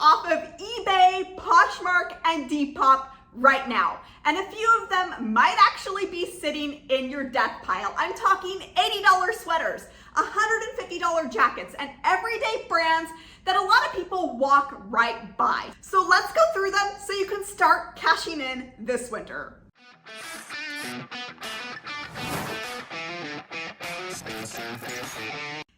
off of eBay, Poshmark, and Depop right now. And a few of them might actually be sitting in your death pile. I'm talking $80 sweaters, $150 jackets, and everyday brands that a lot of people walk right by. So let's go through them so you can start cashing in this winter.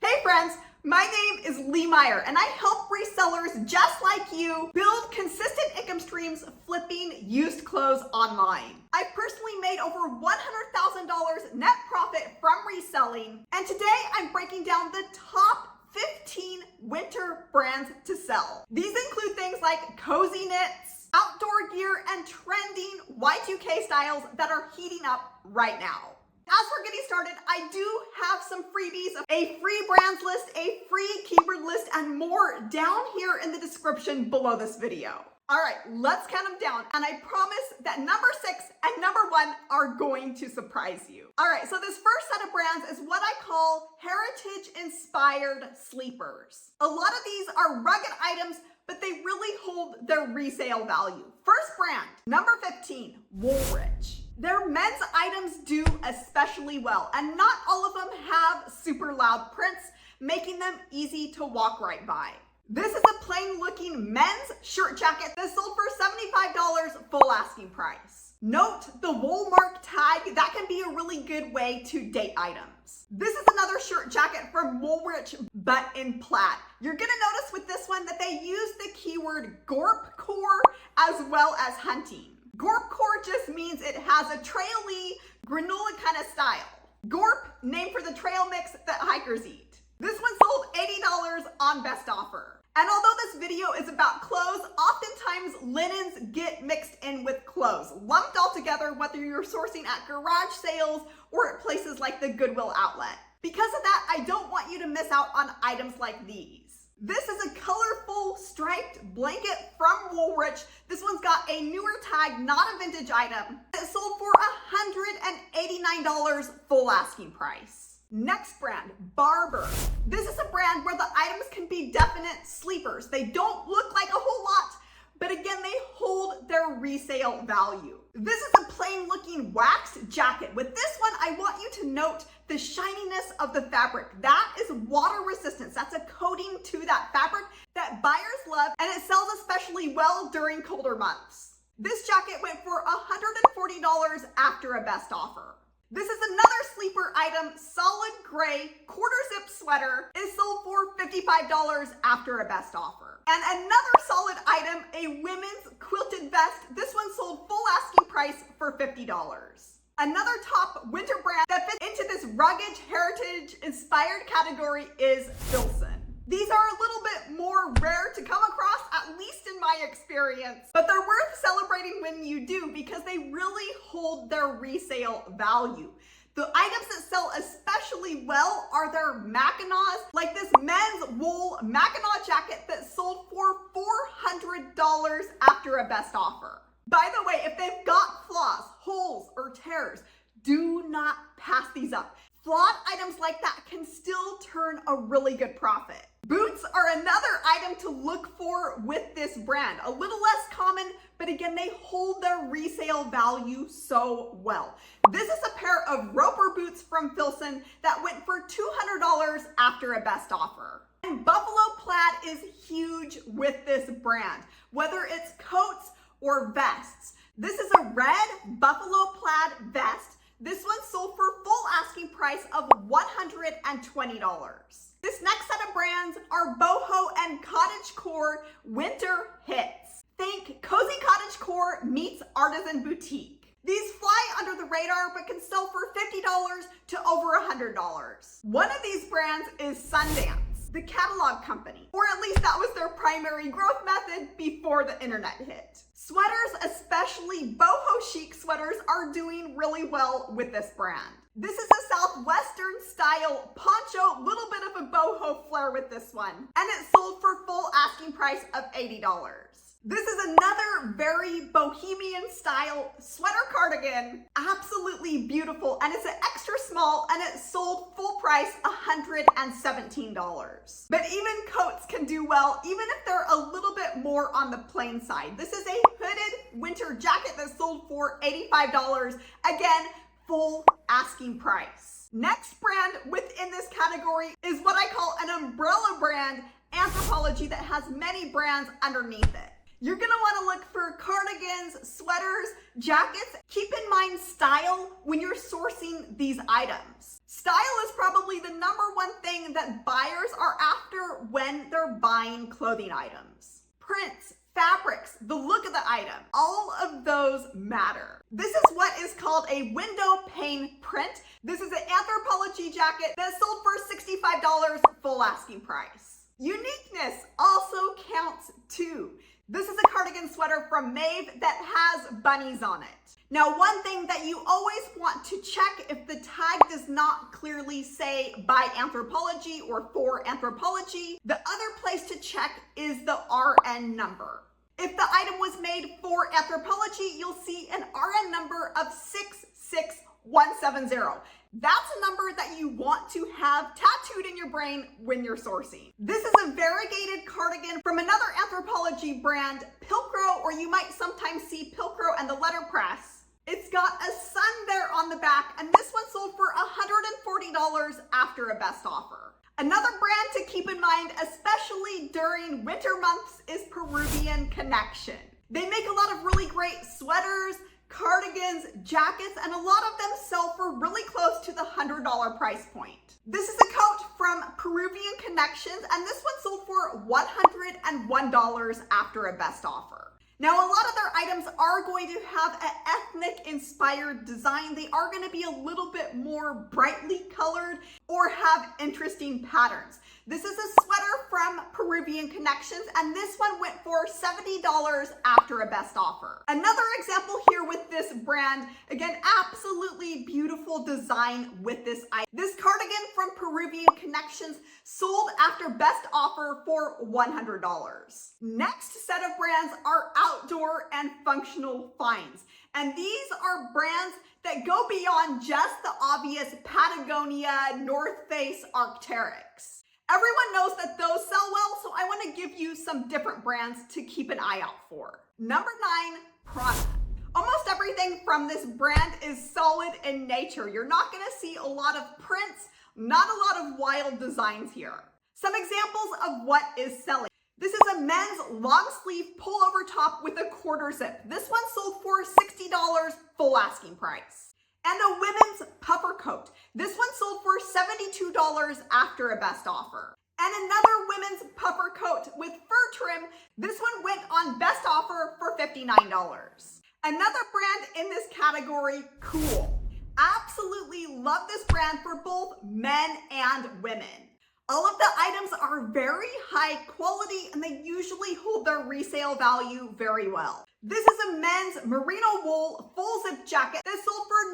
Hey friends, my name is Lee Meyer and I help resellers just like you build consistent income streams flipping used clothes online. I personally made over $100,000 net profit from reselling, and today I'm breaking down the top 15 winter brands to sell. These include things like cozy knits, outdoor gear, and trending Y2K styles that are heating up right now. As we're getting started, I do have some freebies, a free brands list, a free keyword list, and more down here in the description below this video. All right, let's count them down, and I promise that number 6 and number 1 are going to surprise you. All right, so this first set of brands is what I call heritage-inspired sleepers. A lot of these are rugged items, but they really hold their resale value. First brand, number 15, Woolrich. Their men's items do especially well, and not all of them have super loud prints, making them easy to walk right by. This is a plain looking men's shirt jacket that sold for $75 full asking price. Note the wool mark tag, that can be a really good way to date items. This is another shirt jacket from Woolrich, but in plaid. You're gonna notice with this one that they use the keyword gorpcore as well as hunting. Gorpcore just means it has a traily, granola kind of style. Gorp, named for the trail mix that hikers eat. This one sold $80 on best offer. And although this video is about clothes, oftentimes linens get mixed in with clothes, lumped all together, whether you're sourcing at garage sales or at places like the Goodwill outlet. Because of that, I don't want you to miss out on items like these. This is a colorful striped blanket from Woolrich. This one's got a newer tag, not a vintage item. It sold for $189 full asking price. Next brand, Barber. This is a brand where the items can be definite sleepers. They don't look like a whole lot, but again, they hold their resale value. This is a plain looking waxed jacket. With this one, I want you to note the shininess of the fabric. That is water resistance. That's a coating to that fabric that buyers love, and it sells especially well during colder months. This jacket went for $140 after a best offer. This is another sleeper item, solid gray quarter zip sweater. It sold for $55 after a best offer. And another solid item, a women's quilted vest. This one sold full asking price for $50. Another top winter brand that fits into this rugged heritage inspired category is Filson. These are a little bit more rare to come across, at least in my experience, but they're worth celebrating when you do because they really hold their resale value. The items that sell especially well are their Mackinaws, like this men's wool Mackinaw jacket that sold for $400 after a best offer. By the way, if they've got flaws, holes, or tears, do not pass these up. Flawed items like that can still turn a really good profit. Boots are another item to look for with this brand. A little less common, but again, they hold their resale value so well. This is a pair of Roper boots from Filson that went for $200 after a best offer. And Buffalo plaid is huge with this brand, whether it's coats or vests. This is a red Buffalo plaid vest. This one sold for full asking price of $120. This next set of brands are Boho and cottagecore winter hits. Think cozy cottagecore meets artisan boutique. These fly under the radar but can sell for $50 to over $100. One of these brands is Sundance, the catalog company, or at least that was their primary growth method before the internet hit. Sweaters, especially boho chic sweaters, are doing really well with this brand. This is a Southwestern style poncho, little bit of a boho flair with this one, and it sold for full asking price of $80. This is another very bohemian style sweater cardigan. Absolutely beautiful, and it's an extra small, and it sold full price $117. But even coats can do well, even if they're a little bit more on the plain side. This is a hooded winter jacket that sold for $85. Again, full asking price. Next brand within this category is what I call an umbrella brand, Anthropologie, that has many brands underneath it. You're gonna wanna look for cardigans, sweaters, jackets. Keep in mind style when you're sourcing these items. Style is probably the number one thing that buyers are after when they're buying clothing items. Prints, fabrics, the look of the item, all of those matter. This is what is called a window pane print. This is an Anthropologie jacket that sold for $65 full asking price. Uniqueness also counts too. This is a cardigan sweater from Maeve that has bunnies on it. Now, one thing that you always want to check if the tag does not clearly say by Anthropologie or for Anthropologie, the other place to check is the RN number. If the item was made for Anthropologie, you'll see an RN number of 66170. That's a number that you want to have tattooed in your brain when you're sourcing. This is a variegated cardigan from another Anthropologie brand, Pilcrow, or you might sometimes see Pilcrow and the letterpress. It's got a sun there on the back, and this one sold for $140 after a best offer. Another brand to keep in mind, especially during winter months, is Peruvian Connection. They make a lot of really great sweaters, cardigans, jackets, and a lot of them sell for really close to the $100 price point. This is a coat from Peruvian Connections, and this one sold for $101 after a best offer. Now, a lot of their items are going to have an ethnic inspired design. They are going to be a little bit more brightly colored or have interesting patterns. This is a sweater from Peruvian Connections, and this one went for $70 after a best offer. Another example here with this brand, again, absolutely beautiful design with this item. This cardigan from Peruvian Connections sold after best offer for $100. Next set of brands are outdoor and functional finds. And these are brands that go beyond just the obvious Patagonia, North Face, Arc'teryx. Everyone knows that those sell well, so I want to give you some different brands to keep an eye out for. Number 9, Prada. Almost everything from this brand is solid in nature. You're not going to see a lot of prints, not a lot of wild designs here. Some examples of what is selling. This is a men's long sleeve pullover top with a quarter zip. This one sold for $60 full asking price. And a women's puffer coat. This one sold for $72 after a best offer. And another women's puffer coat with fur trim. This one went on best offer for $59. Another brand in this category, Cool. Absolutely love this brand for both men and women. All of the items are very high quality, and they usually hold their resale value very well. This is a men's merino wool full zip jacket that sold for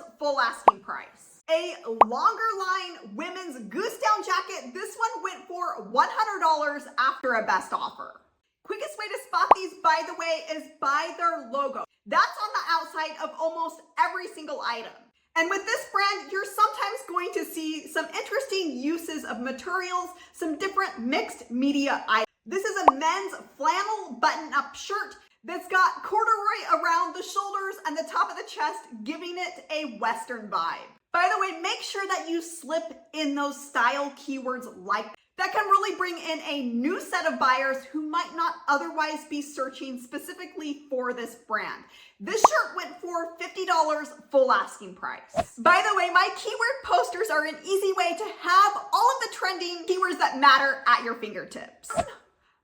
$90 full asking price. A longer line women's goose down jacket. This one went for $100 after a best offer. Quickest way to spot these, by the way, is by their logo. That's on the outside of almost every single item. And with this brand, you're sometimes going to see some interesting uses of materials, some different mixed media items. This is a men's flannel button-up shirt that's got corduroy around the shoulders and the top of the chest, giving it a Western vibe. By the way, make sure that you slip in those style keywords like that can really bring in a new set of buyers who might not otherwise be searching specifically for this brand. This shirt went for $50 full asking price. By the way, my keyword posters are an easy way to have all of the trending keywords that matter at your fingertips.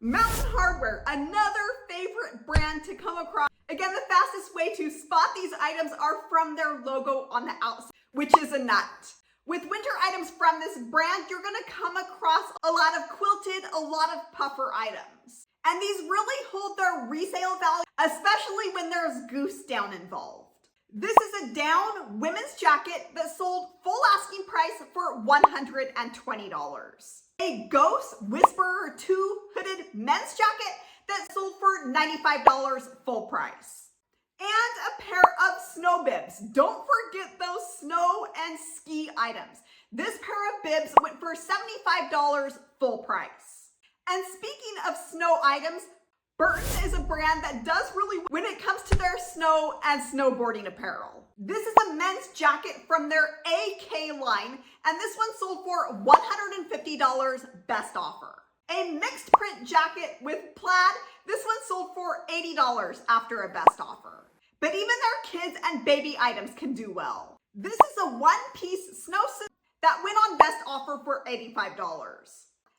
Mountain Hardwear, another favorite brand to come across. Again, the fastest way to spot these items are from their logo on the outside, which is a nut. With winter items from this brand, you're gonna come across a lot of quilted, a lot of puffer items. And these really hold their resale value, especially when there's goose down involved. This is a down women's jacket that sold full asking price for $120. A Ghost Whisperer 2 hooded men's jacket that sold for $95 full price. And a pair of snow bibs. Don't forget those snow and ski items. This pair of bibs went for $75 full price. And speaking of snow items, Burton is a brand that does really when it comes to their snow and snowboarding apparel. This is a men's jacket from their AK line, and this one sold for $150 best offer. A mixed print jacket with plaid, this one sold for $80 after a best offer. But even their kids and baby items can do well. This is a one-piece snow suit that went on best offer for $85.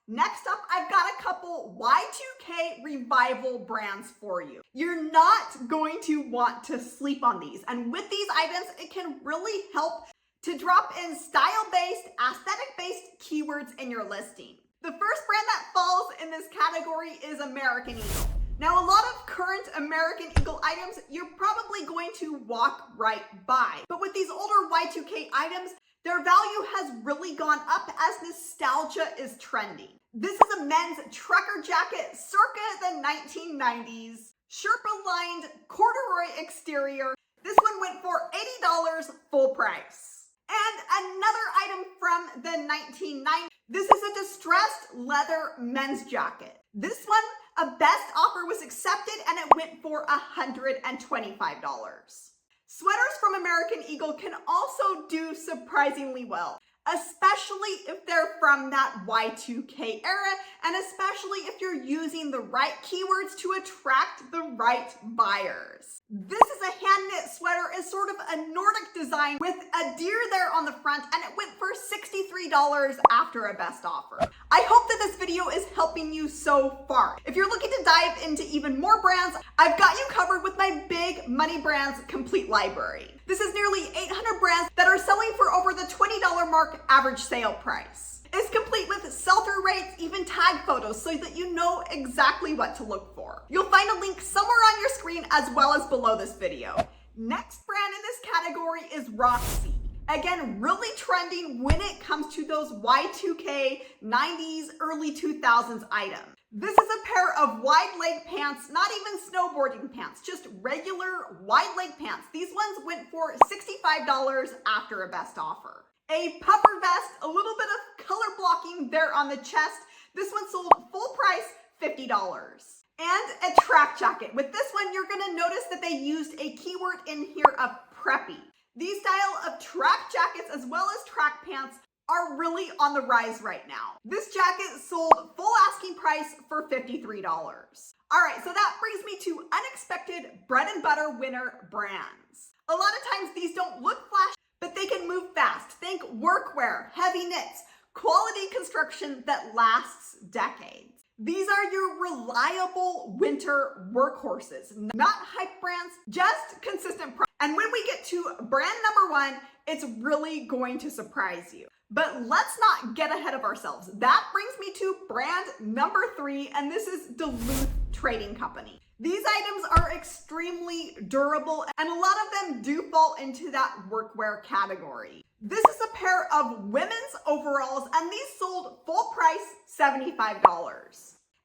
Next up, I've got a couple Y2K revival brands for you. You're not going to want to sleep on these. And with these items, it can really help to drop in style-based, aesthetic-based keywords in your listing. The first brand that falls in this category is American Eagle. Now, a lot of current American Eagle items, you're probably going to walk right by. But with these older Y2K items, their value has really gone up as nostalgia is trending. This is a men's trucker jacket circa the 1990s, Sherpa-lined corduroy exterior. This one went for $80 full price. And another item from the 1990s, this is a distressed leather men's jacket. This one, a best offer was accepted and it went for $125. Sweaters from American Eagle can also do surprisingly well, especially if they're from that Y2K era, and especially if you're using the right keywords to attract the right buyers. This is a hand-knit sweater. It's sort of a Nordic design with a deer there on the front, and it went for $63 after a best offer. I hope that this video is helping you so far. If you're looking to dive into even more brands, I've got you covered with my Big Money Brands Complete Library. This is nearly 800 brands that are selling for over the $20 mark average sale price. It's complete with sell-through rates, even tag photos, so that you know exactly what to look for. You'll find a link somewhere on your screen as well as below this video. Next brand in this category is Roxy. Again, really trending when it comes to those Y2K, 90s, early 2000s items. This is a pair of wide leg pants, not even snowboarding pants, just regular wide leg pants. These ones went for $65 after a best offer. A puffer vest, a little bit of color blocking there on the chest. This one sold full price, $50. And a track jacket. With this one, you're gonna notice that they used a keyword in here of preppy. These style of track jackets as well as track pants are really on the rise right now. This jacket sold full asking price for $53. All right, so that brings me to unexpected bread and butter winner brands. A lot of times these don't look flashy, but they can move fast. Think workwear, heavy knits, quality construction that lasts decades. These are your reliable winter workhorses, not hype brands, just consistent price. And when we get to brand number one, it's really going to surprise you. But let's not get ahead of ourselves. That brings me to brand number three, and this is Duluth Trading Company. These items are extremely durable, and a lot of them do fall into that workwear category. This is a pair of women's overalls, and these sold full price, $75.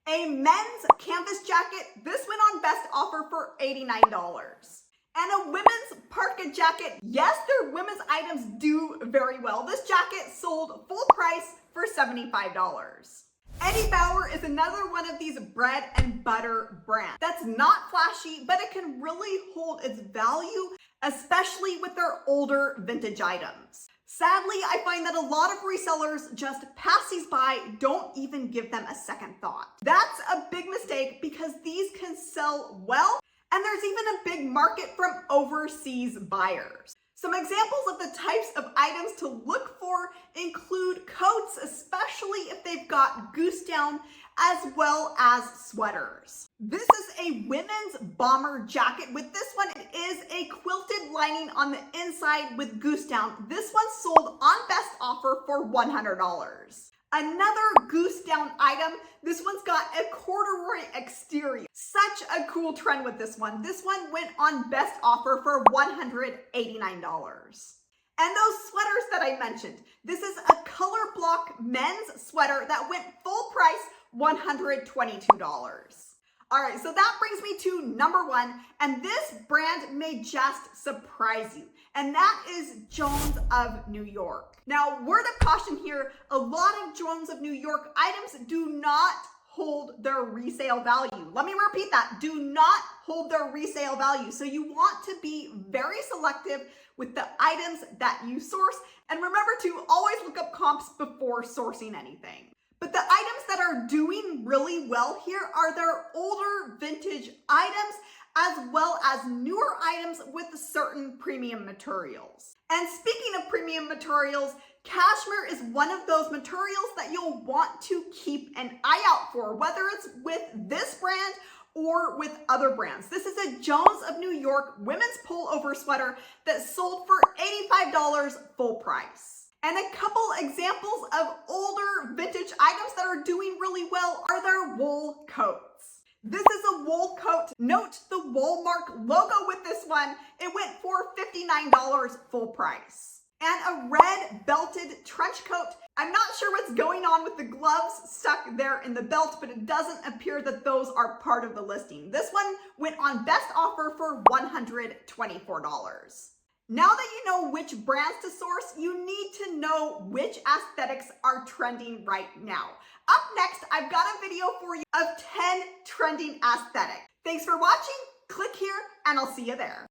A men's canvas jacket, this went on best offer for $89. And a women's parka jacket, yes, their women's items do very well. This jacket sold full price for $75. Eddie Bauer is another one of these bread and butter brands that's not flashy, but it can really hold its value, especially with their older vintage items. Sadly, I find that a lot of resellers just pass these by, don't even give them a second thought. That's a big mistake because these can sell well, and there's even a big market from overseas buyers. Some examples of the types of items to look for include coats, especially if they've got goose down, as well as sweaters. This is a women's bomber jacket. With this one, it is a quilted lining on the inside with goose down. This one sold on best offer for $100. Another goose down item, this one's got a corduroy exterior. Such a cool trend with this one. This one went on best offer for $189. And those sweaters that I mentioned, this is a color block men's sweater that went full price, $122. All right, so that brings me to number one, and this brand may just surprise you, and that is Jones of New York. Now, word of caution here, a lot of Jones of New York items do not hold their resale value. Let me repeat that, do not hold their resale value. So you want to be very selective with the items that you source, and remember to always look up comps before sourcing anything. But the items that are doing really well here are their older vintage items, as well as newer items with certain premium materials. And speaking of premium materials, cashmere is one of those materials that you'll want to keep an eye out for, whether it's with this brand or with other brands. This is a Jones of New York women's pullover sweater that sold for $85 full price. And a couple examples of older vintage items that are doing really well are their wool coats. This is a wool coat. Note the Walmart logo with this one. It went for $59 full price. And a red belted trench coat. I'm not sure what's going on with the gloves stuck there in the belt, but it doesn't appear that those are part of the listing. This one went on best offer for $124. Now that you know which brands to source, you need to know which aesthetics are trending right now. Up next, I've got a video for you of 10 trending aesthetics. Thanks for watching, click here, and I'll see you there.